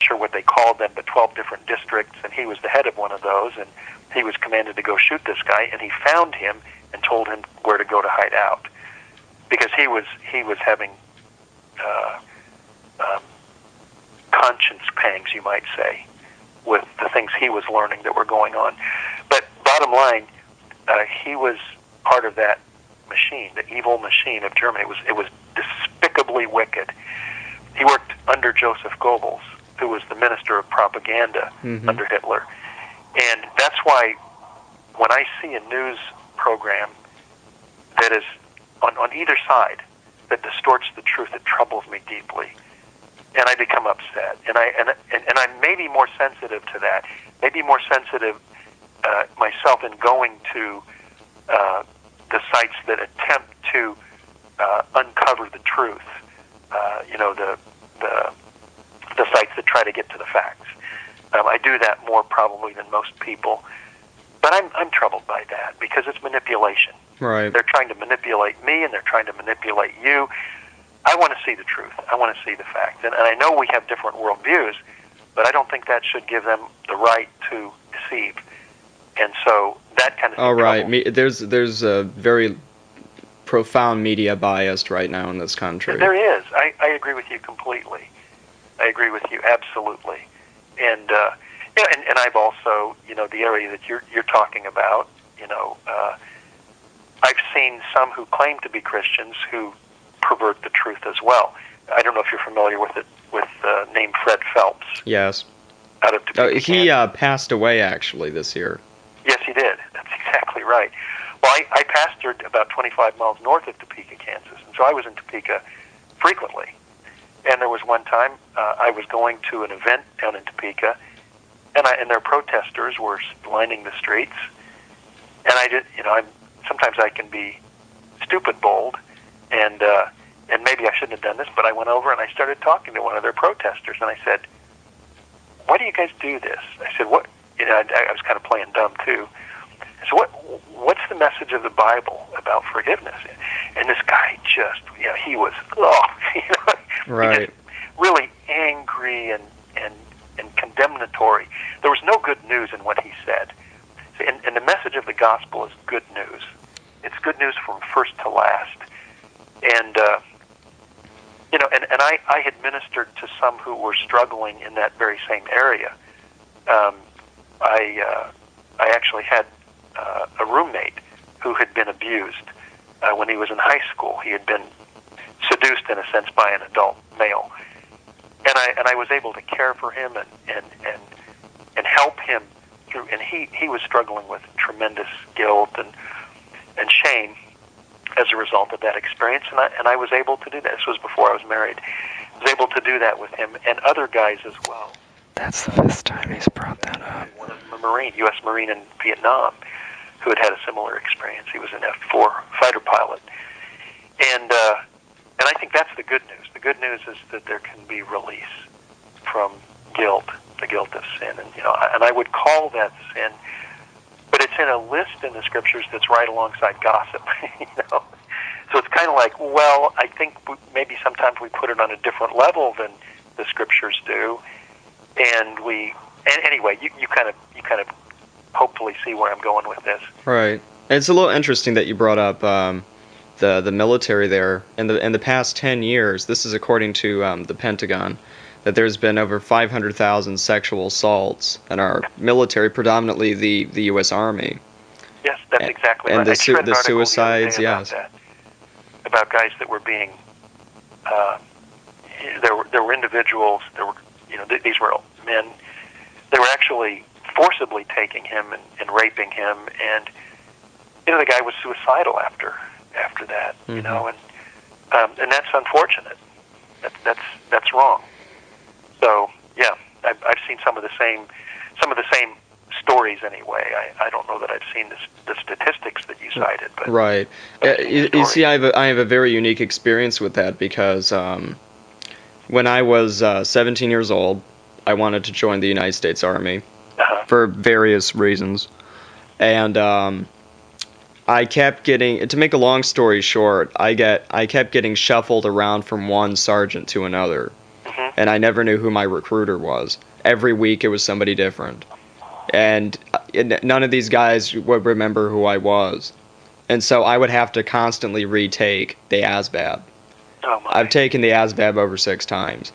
sure what they called them, but 12 different districts, and he was the head of one of those, and he was commanded to go shoot this guy, and he found him and told him where to go to hide out, because he was having conscience pangs, you might say, with the things he was learning that were going on. But bottom line, he was part of that machine, the evil machine of Germany. It was despicably wicked. He worked under Joseph Goebbels, who was the minister of propaganda under Hitler. And that's why when I see a news program that is on either side that distorts the truth, it troubles me deeply. And I become upset. And I'm maybe more sensitive to that, maybe more sensitive myself in going to the sites that attempt to uncover the truth. The sites that try to get to the facts. I do that more probably than most people, but I'm troubled by that because it's manipulation. Right. They're trying to manipulate me, and they're trying to manipulate you. I want to see the truth. I want to see the facts, and I know we have different worldviews, but I don't think that should give them the right to deceive. And so that kind of thing. All right. There's a very profound media bias right now in this country. There is. I agree with you completely. I agree with you absolutely. And and I've also, the area that you're talking about, I've seen some who claim to be Christians who pervert the truth as well. I don't know if you're familiar with the name Fred Phelps. Yes. Out of Topeka, he passed away actually this year. Yes, he did. That's exactly right. Well, I pastored about 25 miles north of Topeka, Kansas, and so I was in Topeka frequently. And there was one time I was going to an event down in Topeka, and their protesters were lining the streets. And I did, sometimes I can be stupid bold, and maybe I shouldn't have done this, but I went over and I started talking to one of their protesters, and I said, "Why do you guys do this?" I said, "What?" I was kind of playing dumb too. So what's the message of the Bible about forgiveness? And this guy just, he was, right. He just really angry and condemnatory. There was no good news in what he said. And the message of the gospel is good news. It's good news from first to last. And I had ministered to some who were struggling in that very same area. I actually had a roommate who had been abused when he was in high school. He had been seduced, in a sense, by an adult male, and I was able to care for him and help him through. And he was struggling with tremendous guilt and shame as a result of that experience. And I was able to do that. This was before I was married. I was able to do that with him and other guys as well. That's the fifth time he's brought that up. One of them, a Marine, U.S. Marine in Vietnam, who had a similar experience. He was an F-4 fighter pilot. And I think that's the good news. The good news is that there can be release from guilt, the guilt of sin. And I would call that sin, but it's in a list in the Scriptures that's right alongside gossip, So it's kind of like, well, I think maybe sometimes we put it on a different level than the Scriptures do. And anyway, you kind of hopefully see where I'm going with this. Right. It's a little interesting that you brought up the military there. In the past 10 years, this is according to the Pentagon, that there's been over 500,000 sexual assaults in our military, predominantly the U.S. Army. Yes, that's exactly right. And the suicides, yes. About guys that were being, there were individuals, these were men, they were actually forcibly taking him and raping him, and the guy was suicidal after that, and that's unfortunate. That's wrong. So yeah, I've seen some of the same stories anyway. I don't know that I've seen the statistics that you cited, but right. You see, I have a very unique experience with that because when I was 17 years old, I wanted to join the United States Army for various reasons, and I kept getting. To make a long story short, I kept getting shuffled around from one sergeant to another. and I never knew who my recruiter was. Every week it was somebody different. And none of these guys would remember who I was. And so I would have to constantly retake the ASVAB. Oh my. I've taken the ASVAB over 6 times.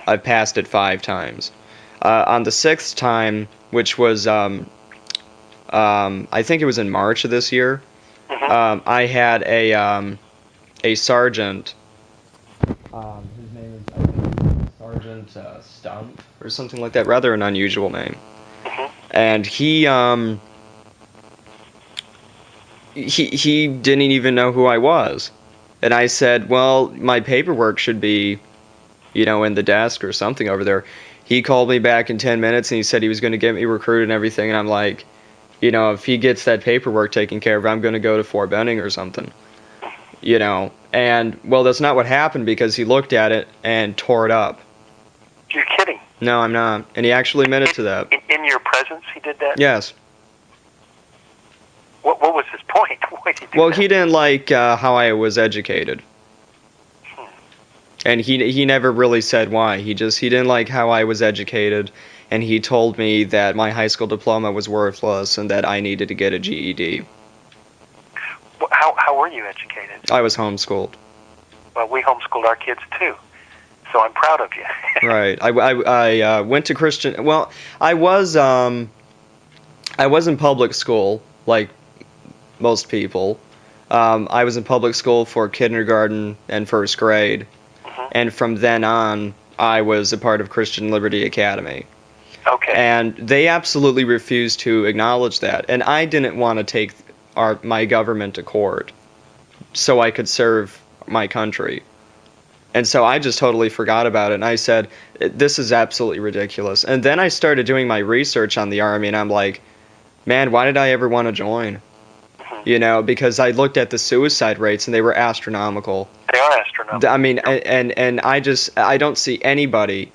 I've passed it 5 times. On the 6th time, which was, I think it was in March of this year, I had a sergeant. His name is, I think, Sergeant Stump or something like that. Rather an unusual name. And he didn't even know who I was. And I said, well, my paperwork should be, in the desk or something over there. He called me back in 10 minutes and he said he was going to get me recruited and everything. And I'm like, if he gets that paperwork taken care of, I'm going to go to Fort Benning or something. And, well, that's not what happened because he looked at it and tore it up. You're kidding. No, I'm not. And he actually admitted to that. In your presence, he did that? Yes. What was his point? Why did he do Well, that? he didn't like how I was educated. And he never really said why. He didn't like how I was educated, and he told me that my high school diploma was worthless and that I needed to get a GED. How were you educated? I was homeschooled. Well, we homeschooled our kids too, so I'm proud of you. Right. I went to Christian. Well, I was in public school like most people. I was in public school for kindergarten and first grade. And from then on, I was a part of Christian Liberty Academy. Okay. And they absolutely refused to acknowledge that. And I didn't want to take my government to court so I could serve my country. And so I just totally forgot about it. And I said, this is absolutely ridiculous. And then I started doing my research on the Army, and I'm like, man, why did I ever want to join? Because I looked at the suicide rates, and they were astronomical. They are astronomical. I mean, and I don't see anybody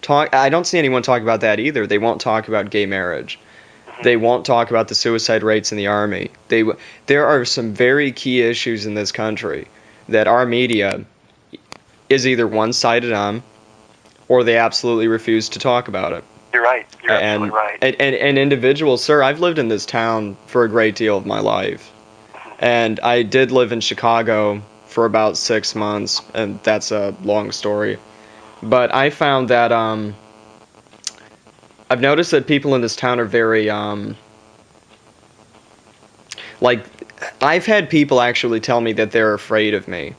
I don't see anyone talk about that either. They won't talk about gay marriage. They won't talk about the suicide rates in the Army. There are some very key issues in this country that our media is either one-sided on, or they absolutely refuse to talk about it. You're right. You're absolutely right. And individuals, sir, I've lived in this town for a great deal of my life. And I did live in Chicago for about 6 months, and that's a long story. But I found that I've noticed that people in this town are very I've had people actually tell me that they're afraid of me.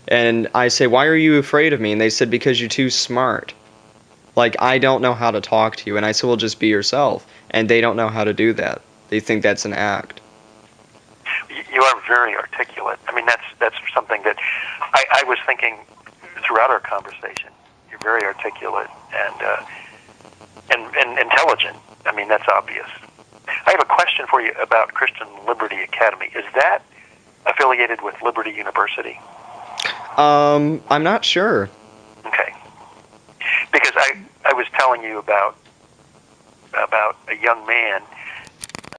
And I say, why are you afraid of me? And they said, because you're too smart. Like, I don't know how to talk to you. And I said, well, just be yourself. And they don't know how to do that. They think that's an act. You are very articulate. I mean, that's something that I was thinking throughout our conversation. You're very articulate and intelligent. I mean, that's obvious. I have a question for you about Christian Liberty Academy. Is that affiliated with Liberty University? I'm not sure. Okay. Because I was telling you about a young man